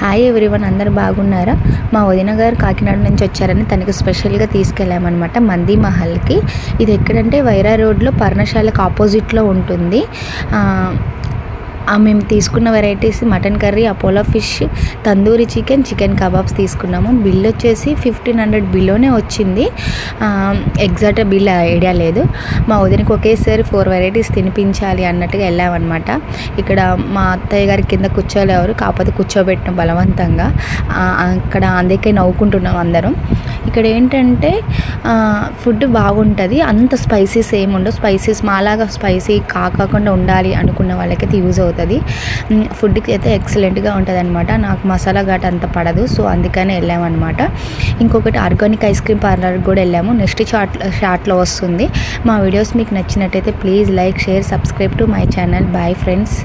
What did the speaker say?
Hi everyone, అందరు బాగున్నారా? మా వదిన గారు కాకినాడ నుంచి వచ్చారని తనకి స్పెషల్గా తీసుకెళ్ళామన్నమాట మందీ మహల్కి. ఇది ఎక్కడంటే వైరా రోడ్లో పర్ణశాలకు ఆపోజిట్లో ఉంటుంది. మేము తీసుకున్న varieties mutton curry, Apollo fish, tandoori chicken, chicken kebabs తీసుకున్నాము. బిల్ వచ్చేసి 1500 బిల్లోనే వచ్చింది. ఎగ్జాక్ట్ బిల్ ఐడియా లేదు. మా వదినకి ఒకేసారి 4 వెరైటీస్ తినిపించాలి అన్నట్టుగా వెళ్ళామన్నమాట. ఇక్కడ మా అత్తయ్య గారి కింద కూర్చోలేవారు, కాకపోతే కూర్చోబెట్టిన బలవంతంగా. అక్కడ అందుకే నవ్వుకుంటున్నాం అందరం. ఇక్కడ ఏంటంటే ఫుడ్ బాగుంటుంది, అంత స్పైసీస్ ఏముండవు. స్పైసీస్ మాలాగా స్పైసీ కాకుండా ఉండాలి అనుకున్న వాళ్ళకైతే యూజ్ అవుతుంది. ఫుడ్కి అయితే ఎక్సలెంట్గా ఉంటుంది అనమాట. నాకు మసాలా ఘాట్ అంత పడదు, సో అందుకని వెళ్ళామన్నమాట. ఇంకొకటి ఆర్గానిక్ ఐస్ క్రీమ్ పార్లర్కి కూడా వెళ్ళాము. నెక్స్ట్ షార్ట్లో వస్తుంది. మా వీడియోస్ మీకు నచ్చినట్టయితే please like, share, subscribe to my channel. Bye friends.